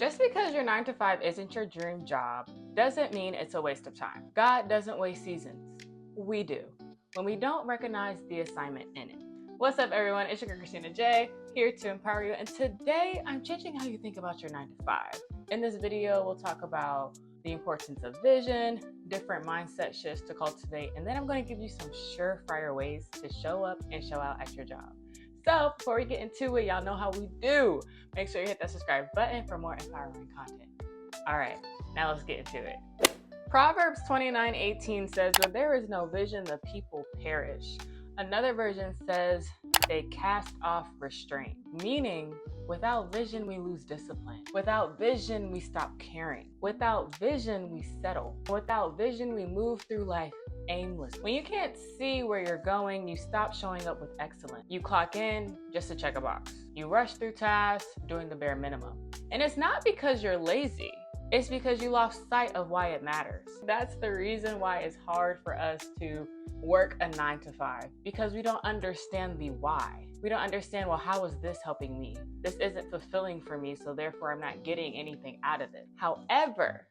Just because your 9 to 5 isn't your dream job doesn't mean it's a waste of time. God doesn't waste seasons. We do, when we don't recognize the assignment in it. What's up, everyone? It's your girl, Christina J, here to empower you. And today, I'm changing how you think about your 9 to 5. In this video, we'll talk about the importance of vision, different mindset shifts to cultivate, and then I'm going to give you some surefire ways to show up and show out at your job. So before we get into it, y'all know how we do. Make sure you hit that subscribe button for more empowering content. All right, now let's get into it. Proverbs 29:18 says, "Where there is no vision, the people perish." Another version says, "They cast off restraint," meaning without vision, we lose discipline. Without vision, we stop caring. Without vision, we settle. Without vision, we move through life aimless. When you can't see where you're going, you stop showing up with excellence. You clock in just to check a box. You rush through tasks doing the bare minimum. And it's not because you're lazy. It's because you lost sight of why it matters. That's the reason why it's hard for us to work a 9 to 5, because we don't understand the why. We don't understand, well, how is this helping me? This isn't fulfilling for me, so therefore I'm not getting anything out of it. However,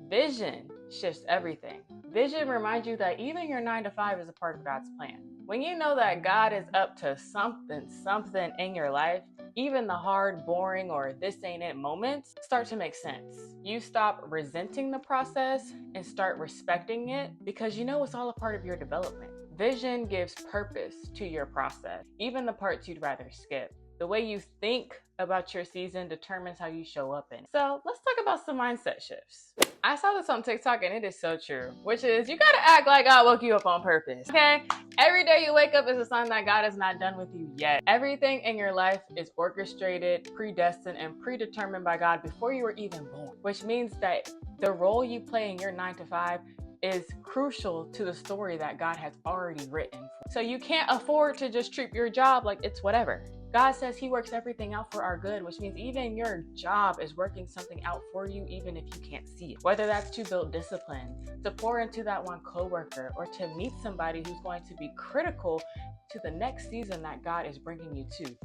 vision shifts everything. Vision reminds you that even your 9 to 5 is a part of God's plan. When you know that God is up to something in your life, even the hard, boring, or this ain't it moments start to make sense. You stop resenting the process and start respecting it because you know it's all a part of your development. Vision gives purpose to your process, even the parts you'd rather skip. The way you think about your season determines how you show up in it. So let's talk about some mindset shifts. I saw this on TikTok and it is so true, which is you gotta act like God woke you up on purpose, okay? Every day you wake up is a sign that God is not done with you yet. Everything in your life is orchestrated, predestined, and predetermined by God before you were even born, which means that the role you play in your 9 to 5 is crucial to the story that God has already written. So you can't afford to just treat your job like it's whatever. God says he works everything out for our good, which means even your job is working something out for you, even if you can't see it. Whether that's to build discipline, to pour into that one coworker, or to meet somebody who's going to be critical to the next season that God is bringing you to.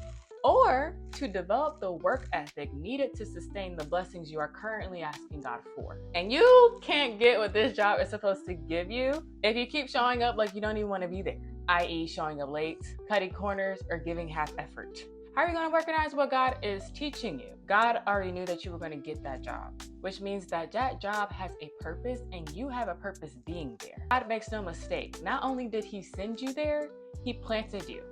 Or to develop the work ethic needed to sustain the blessings you are currently asking God for. And you can't get what this job is supposed to give you if you keep showing up like you don't even want to be there, i.e. showing up late, cutting corners, or giving half effort. How are you going to recognize what God is teaching you? God already knew that you were going to get that job, which means that that job has a purpose and you have a purpose being there. God makes no mistake. Not only did he send you there, he planted you.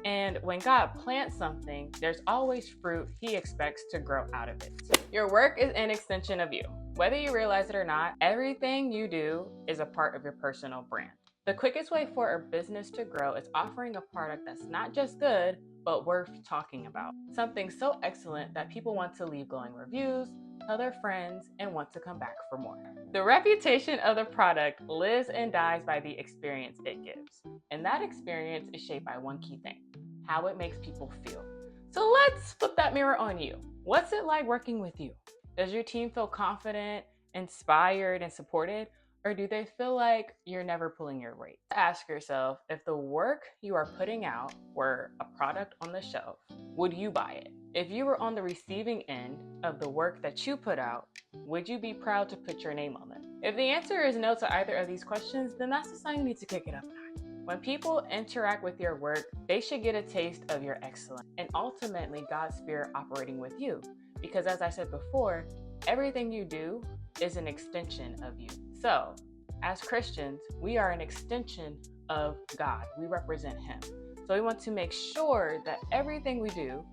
And when God plants something, there's always fruit he expects to grow out of it. Your work is an extension of you. Whether you realize it or not, everything you do is a part of your personal brand. The quickest way for a business to grow is offering a product that's not just good, but worth talking about. Something so excellent that people want to leave glowing reviews, tell their friends, and want to come back for more. The reputation of the product lives and dies by the experience it gives. And that experience is shaped by one key thing: how it makes people feel. So let's flip that mirror on you. What's it like working with you? Does your team feel confident, inspired, and supported? Or do they feel like you're never pulling your weight? Ask yourself, if the work you are putting out were a product on the shelf, would you buy it? If you were on the receiving end of the work that you put out, would you be proud to put your name on it? If the answer is no to either of these questions, then that's the sign you need to kick it up a notch. When people interact with your work, they should get a taste of your excellence and ultimately God's spirit operating with you. Because as I said before, everything you do is an extension of you. So, as Christians, we are an extension of God. We represent him. So we want to make sure that everything we do,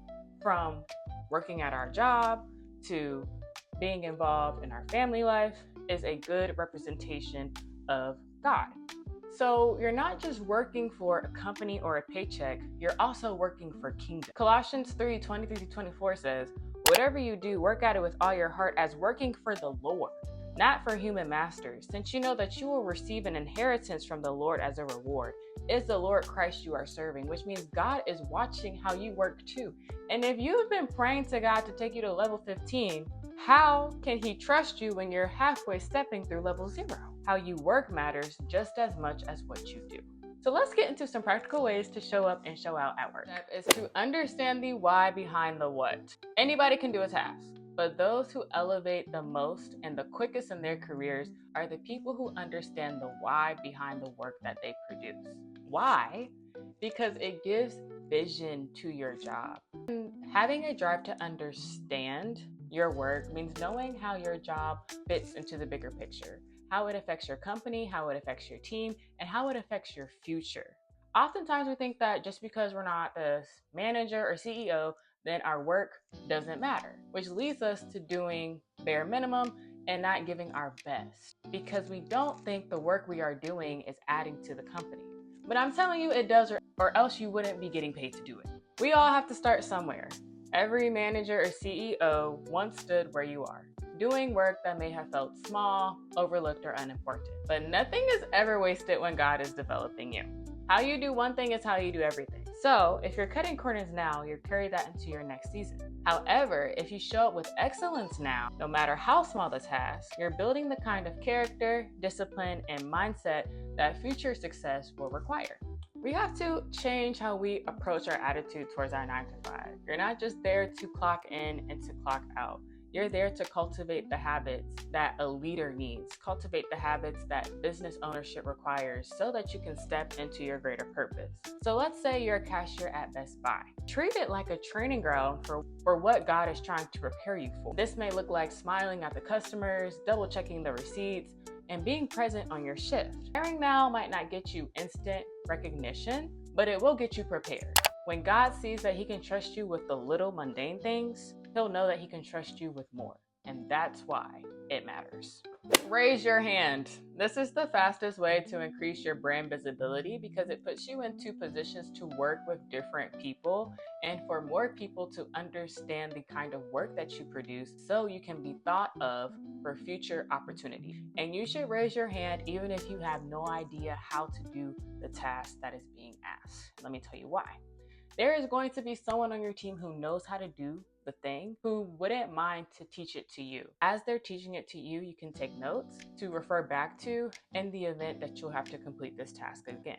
from working at our job to being involved in our family life, is a good representation of God. So you're not just working for a company or a paycheck, you're also working for kingdom. Colossians 3:23-24 says, "Whatever you do, work at it with all your heart as working for the Lord, not for human masters, since you know that you will receive an inheritance from the Lord as a reward. It's the Lord Christ you are serving," which means God is watching how you work too. And if you've been praying to God to take you to level 15, how can he trust you when you're halfway stepping through level 0? How you work matters just as much as what you do. So let's get into some practical ways to show up and show out at work. Step is to understand the why behind the what. Anybody can do a task. but those who elevate the most and the quickest in their careers are the people who understand the why behind the work that they produce. Why? Because it gives vision to your job. And having a drive to understand your work means knowing how your job fits into the bigger picture, how it affects your company, how it affects your team, and how it affects your future. Oftentimes, we think that just because we're not the manager or CEO, then our work doesn't matter, which leads us to doing bare minimum and not giving our best because we don't think the work we are doing is adding to the company. But I'm telling you, it does, or else you wouldn't be getting paid to do it. We all have to start somewhere. Every manager or CEO once stood where you are, doing work that may have felt small, overlooked, or unimportant. But nothing is ever wasted when God is developing you. How you do one thing is how you do everything. So if you're cutting corners now, you'll carry that into your next season. However, if you show up with excellence now, no matter how small the task, you're building the kind of character, discipline, and mindset that future success will require. We have to change how we approach our attitude towards our 9 to 5. You're not just there to clock in and to clock out. You're there to cultivate the habits that a leader needs, cultivate the habits that business ownership requires so that you can step into your greater purpose. So let's say you're a cashier at Best Buy. Treat it like a training ground for what God is trying to prepare you for. This may look like smiling at the customers, double checking the receipts, and being present on your shift. Hiring now might not get you instant recognition, but it will get you prepared. When God sees that He can trust you with the little mundane things, He'll know that He can trust you with more. And that's why it matters. Raise your hand. This is the fastest way to increase your brand visibility because it puts you into positions to work with different people and for more people to understand the kind of work that you produce so you can be thought of for future opportunities. And you should raise your hand even if you have no idea how to do the task that is being asked. Let me tell you why. There is going to be someone on your team who knows how to do the thing, who wouldn't mind to teach it to you. As they're teaching it to you, you can take notes to refer back to in the event that you'll have to complete this task again.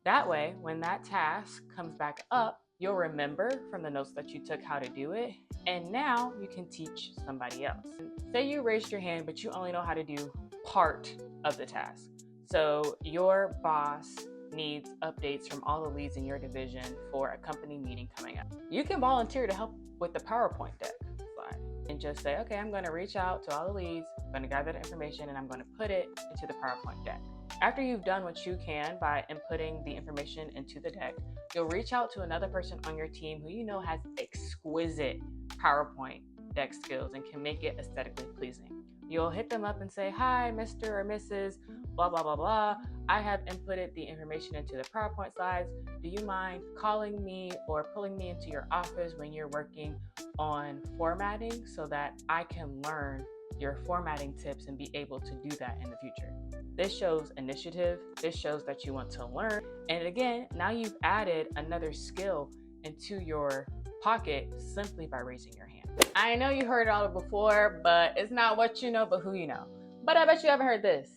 That way, when that task comes back up, you'll remember from the notes that you took how to do it, and now you can teach somebody else. Say you raised your hand, but you only know how to do part of the task. So your boss needs updates from all the leads in your division for a company meeting coming up. You can volunteer to help with the PowerPoint deck slide and just say, okay, I'm going to reach out to all the leads, I'm going to gather the information, and I'm going to put it into the PowerPoint deck. After you've done what you can by inputting the information into the deck, you'll reach out to another person on your team who you know has exquisite PowerPoint deck skills and can make it aesthetically pleasing. You'll hit them up and say, hi, Mr. or Mrs. blah, blah, blah, blah. I have inputted the information into the PowerPoint slides. Do you mind calling me or pulling me into your office when you're working on formatting so that I can learn your formatting tips and be able to do that in the future? This shows initiative. This shows that you want to learn. And again, now you've added another skill into your pocket simply by raising your hand. I know you heard it all before, but it's not what you know, but who you know. But I bet you haven't heard this.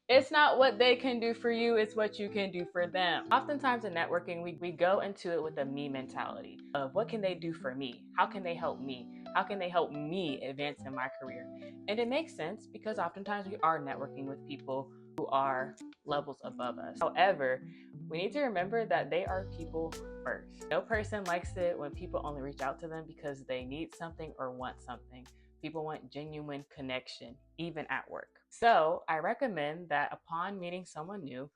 It's not what they can do for you, it's what you can do for them. Oftentimes in networking, we go into it with a me mentality of what can they do for me? How can they help me? How can they help me advance in my career? And it makes sense because oftentimes we are networking with people who are levels above us. However, we need to remember that they are people first. No person likes it when people only reach out to them because they need something or want something. People want genuine connection, even at work. So I recommend that upon meeting someone new,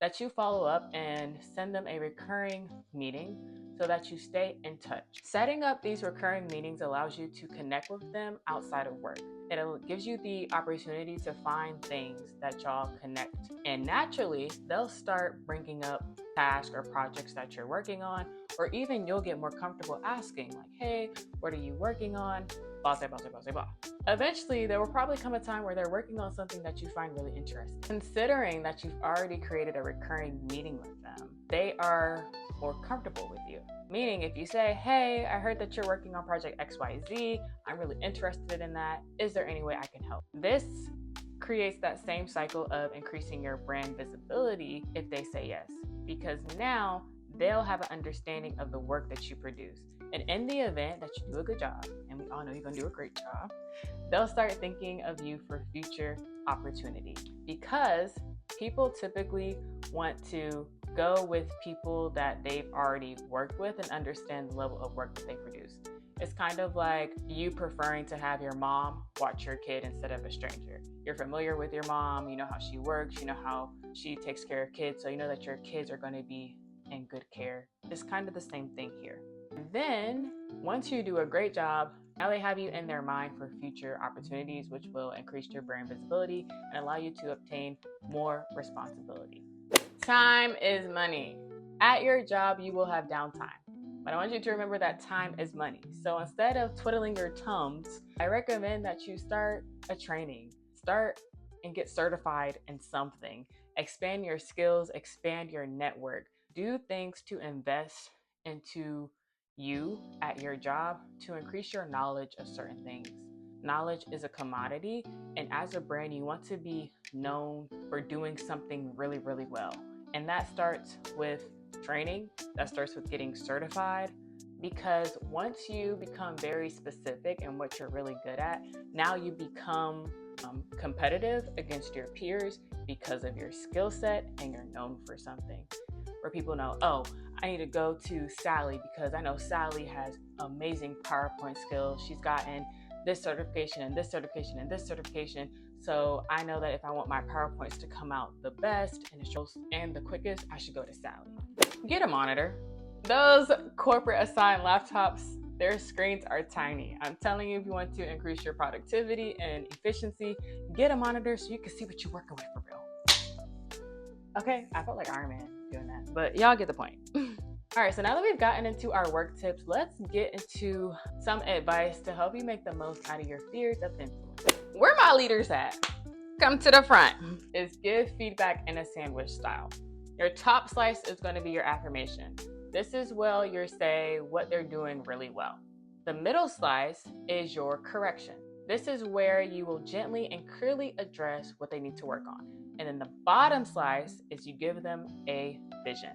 that you follow up and send them a recurring meeting so that you stay in touch. Setting up these recurring meetings allows you to connect with them outside of work. It gives you the opportunity to find things that y'all connect. And naturally, they'll start bringing up tasks or projects that you're working on, or even you'll get more comfortable asking like, hey, what are you working on? Blah, blah, blah, blah, blah. Eventually, there will probably come a time where they're working on something that you find really interesting. Considering that you've already created a recurring meeting with them, they are more comfortable with you. Meaning if you say, hey, I heard that you're working on project XYZ, I'm really interested in that. Is there any way I can help? This creates that same cycle of increasing your brand visibility if they say yes, because now they'll have an understanding of the work that you produce. And in the event that you do a good job, and we all know you're going to do a great job, they'll start thinking of you for future opportunity, because people typically want to go with people that they've already worked with and understand the level of work that they produce. It's kind of like you preferring to have your mom watch your kid instead of a stranger. You're familiar with your mom, you know how she works, you know how she takes care of kids, so you know that your kids are going to be in good care. It's kind of the same thing here. And then once you do a great job, now they have you in their mind for future opportunities, which will increase your brand visibility and allow you to obtain more responsibility. Time is money. At your job, you will have downtime, but I want you to remember that time is money. So instead of twiddling your thumbs, I recommend that you start a training. Start and get certified in something. Expand your skills, expand your network. Do things to invest into you at your job to increase your knowledge of certain things. Knowledge is a commodity, and as a brand, you want to be known for doing something really, really well. And that starts with training, that starts with getting certified, because once you become very specific in what you're really good at, now you become competitive against your peers because of your skill set and you're known for something. Where people know, oh, I need to go to Sally because I know Sally has amazing PowerPoint skills. She's gotten this certification and this certification and this certification. So I know that if I want my PowerPoints to come out the best and the quickest, I should go to Sally. Get a monitor. Those corporate assigned laptops, their screens are tiny. I'm telling you, if you want to increase your productivity and efficiency, get a monitor so you can see what you're working with for real. Okay, I felt like Iron Man doing that, but y'all get the point. All right, so now that we've gotten into our work tips, let's get into some advice to help you make the most out of your spheres of influence. Where my leaders at? Come to the front. Is give feedback in a sandwich style. Your top slice is going to be your affirmation. This is where you say what they're doing really well. The middle slice is your correction. This is where you will gently and clearly address what they need to work on. And then the bottom slice is you give them a vision.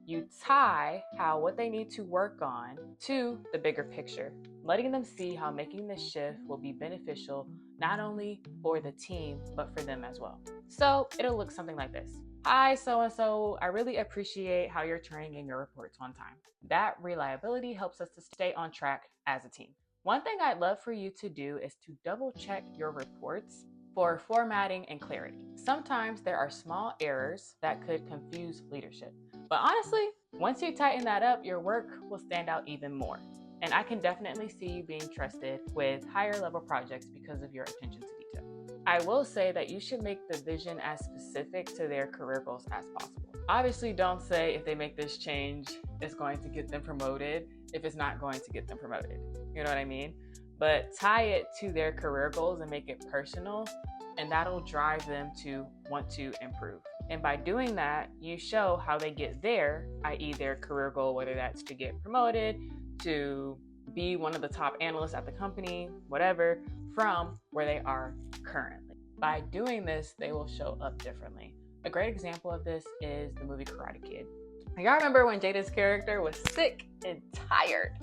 You tie what they need to work on to the bigger picture, letting them see how making this shift will be beneficial not only for the team, but for them as well. So it'll look something like this. Hi, so-and-so, I really appreciate how you're turning in your reports on time. That reliability helps us to stay on track as a team. One thing I'd love for you to do is to double check your reports for formatting and clarity. Sometimes there are small errors that could confuse leadership. But honestly, once you tighten that up, your work will stand out even more. And I can definitely see you being trusted with higher level projects because of your attention to detail. I will say that you should make the vision as specific to their career goals as possible. Obviously, don't say if they make this change, it's going to get them promoted if it's not going to get them promoted. You know what I mean? But tie it to their career goals and make it personal, and that'll drive them to want to improve. And by doing that, you show how they get there, i.e. their career goal, whether that's to get promoted, to be one of the top analysts at the company, whatever, from where they are currently. By doing this, they will show up differently. A great example of this is the movie Karate Kid. Y'all remember when Jada's character was sick and tired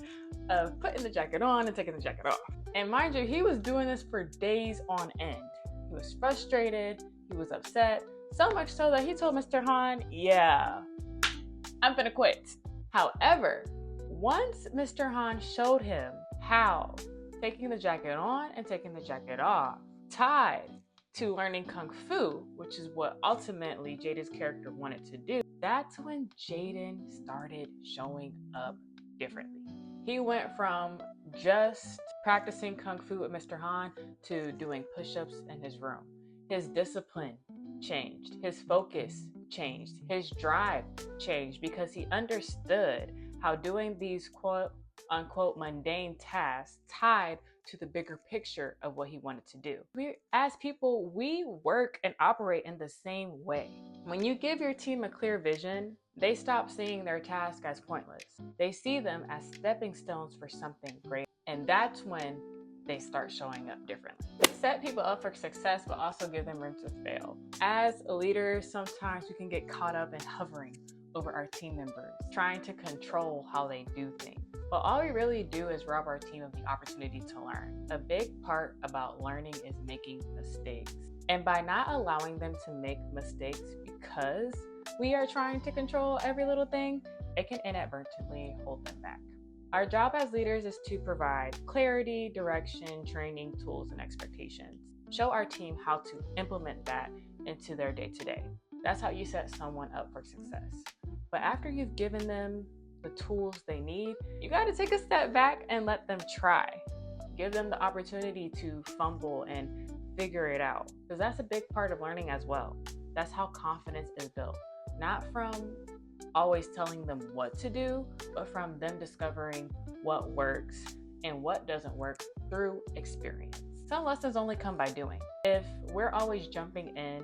of putting the jacket on and taking the jacket off? And mind you, he was doing this for days on end. He was frustrated, he was upset, so much so that he told Mr. Han, yeah, I'm gonna quit. However, once Mr. Han showed him how taking the jacket on and taking the jacket off tied to learning Kung Fu, which is what ultimately Jada's character wanted to do, that's when Jaden started showing up differently. He went from just practicing Kung Fu with Mr. Han to doing push-ups in his room. His discipline changed. His focus changed. His drive changed because he understood how doing these quote-unquote mundane tasks tied to the bigger picture of what he wanted to do. As people, we work and operate in the same way. When you give your team a clear vision, they stop seeing their task as pointless. They see them as stepping stones for something great. And that's when they start showing up differently. Set people up for success, but also give them room to fail. As a leader, sometimes we can get caught up in hovering over our team members, trying to control how they do things. But all we really do is rob our team of the opportunity to learn. A big part about learning is making mistakes. And by not allowing them to make mistakes because we are trying to control every little thing, it can inadvertently hold them back. Our job as leaders is to provide clarity, direction, training, tools, and expectations. Show our team how to implement that into their day-to-day. That's how you set someone up for success. But after you've given them the tools they need, you got to take a step back and let them try. Give them the opportunity to fumble and figure it out, because that's a big part of learning as well. That's how confidence is built. Not from always telling them what to do, but from them discovering what works and what doesn't work through experience. Some lessons only come by doing. If we're always jumping in,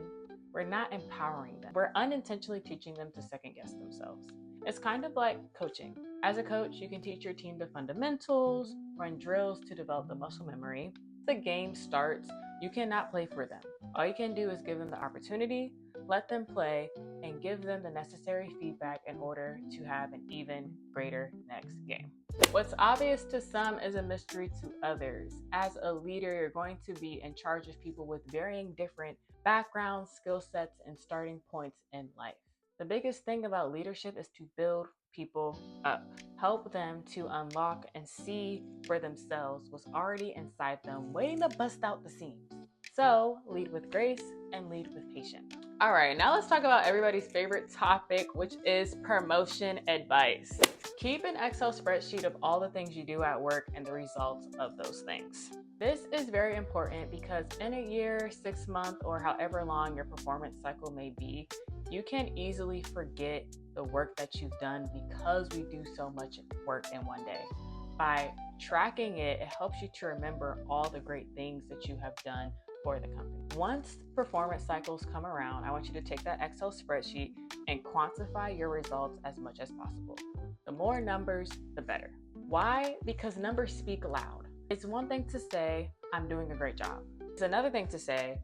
we're not empowering them. We're unintentionally teaching them to second guess themselves. It's kind of like coaching. As a coach, you can teach your team the fundamentals, run drills to develop the muscle memory. The game starts, you cannot play for them. All you can do is give them the opportunity, let them play, and give them the necessary feedback in order to have an even greater next game. What's obvious to some is a mystery to others. As a leader, you're going to be in charge of people with varying different backgrounds, skill sets, and starting points in life. The biggest thing about leadership is to build people up. Help them to unlock and see for themselves what's already inside them, waiting to bust out the seams. So lead with grace and lead with patience. All right, now let's talk about everybody's favorite topic, which is promotion advice. Keep an Excel spreadsheet of all the things you do at work and the results of those things. This is very important because in a year, 6 months, or however long your performance cycle may be, you can easily forget the work that you've done because we do so much work in one day. By tracking it, it helps you to remember all the great things that you have done for the company. Once performance cycles come around, I want you to take that Excel spreadsheet and quantify your results as much as possible. The more numbers, the better. Why? Because numbers speak loud. It's one thing to say, I'm doing a great job. It's another thing to say,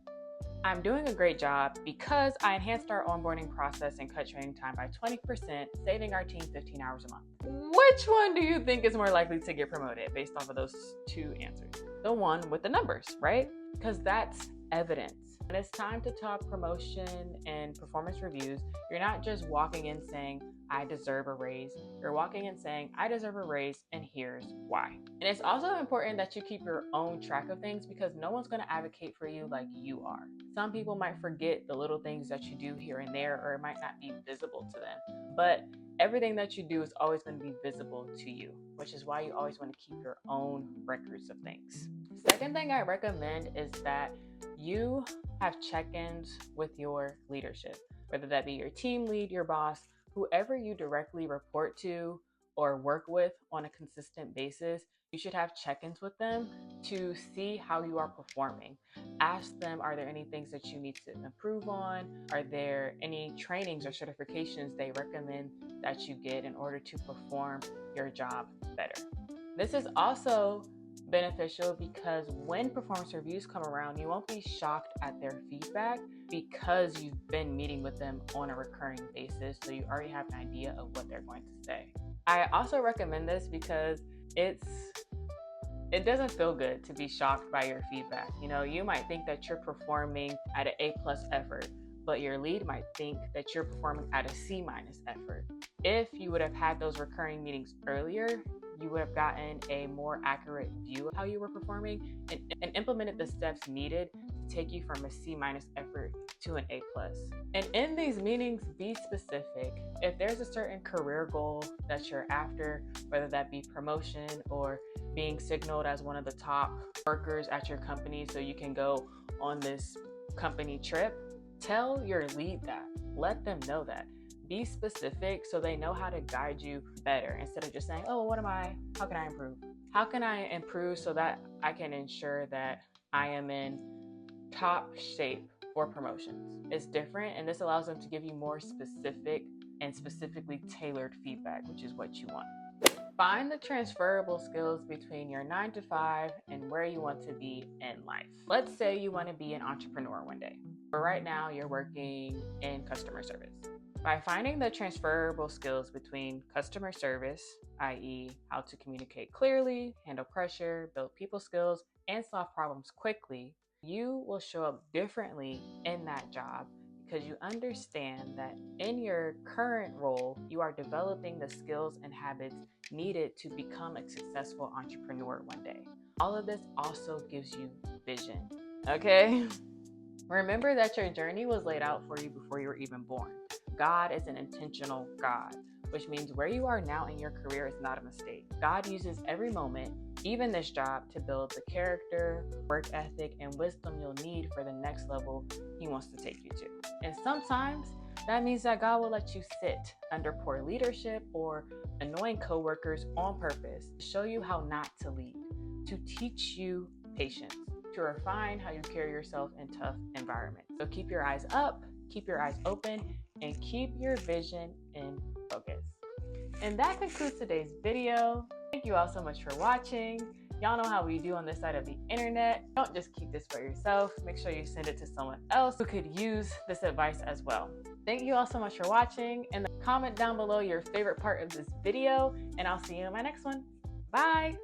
I'm doing a great job because I enhanced our onboarding process and cut training time by 20%, saving our team 15 hours a month. Which one do you think is more likely to get promoted based off of those two answers? The one with the numbers, right? Because that's evidence. When it's time to talk promotion and performance reviews, you're not just walking in saying, I deserve a raise. You're walking in saying, I deserve a raise, and here's why. And it's also important that you keep your own track of things because no one's going to advocate for you like you are. Some people might forget the little things that you do here and there, or it might not be visible to them. But everything that you do is always going to be visible to you, which is why you always want to keep your own records of things. Second thing I recommend is that you have check-ins with your leadership, whether that be your team lead, your boss, whoever you directly report to or work with on a consistent basis. You should have check-ins with them to see how you are performing. Ask them, are there any things that you need to improve on? Are there any trainings or certifications they recommend that you get in order to perform your job better? This is also beneficial because when performance reviews come around, you won't be shocked at their feedback because you've been meeting with them on a recurring basis, so you already have an idea of what they're going to say. I also recommend this because it doesn't feel good to be shocked by your feedback. You know, you might think that you're performing at an A+ effort, but your lead might think that you're performing at a C- effort. If you would have had those recurring meetings earlier, you would have gotten a more accurate view of how you were performing and implemented the steps needed to take you from a C- effort to an A+. And in these meetings, be specific. If there's a certain career goal that you're after, whether that be promotion or being signaled as one of the top workers at your company so you can go on this company trip, tell your lead that. Let them know that. Be specific so they know how to guide you better instead of just saying, oh, how can I improve? How can I improve so that I can ensure that I am in top shape for promotions? It's different, and this allows them to give you more specific and specifically tailored feedback, which is what you want. Find the transferable skills between your 9 to 5 and where you want to be in life. Let's say you want to be an entrepreneur one day, but right now you're working in customer service. By finding the transferable skills between customer service, i.e., how to communicate clearly, handle pressure, build people skills, and solve problems quickly, you will show up differently in that job because you understand that in your current role, you are developing the skills and habits needed to become a successful entrepreneur one day. All of this also gives you vision, okay? Remember that your journey was laid out for you before you were even born. God is an intentional God, which means where you are now in your career is not a mistake. God uses every moment, even this job, to build the character, work ethic, and wisdom you'll need for the next level He wants to take you to. And sometimes that means that God will let you sit under poor leadership or annoying coworkers on purpose to show you how not to lead, to teach you patience, to refine how you carry yourself in tough environments. So keep your eyes up, keep your eyes open, and keep your vision in focus. And that concludes today's video. Thank you all so much for watching. Y'all know how we do on this side of the internet. Don't just keep this for yourself. Make sure you send it to someone else who could use this advice as well. Thank you all so much for watching, and comment down below your favorite part of this video, and I'll see you in my next one. Bye.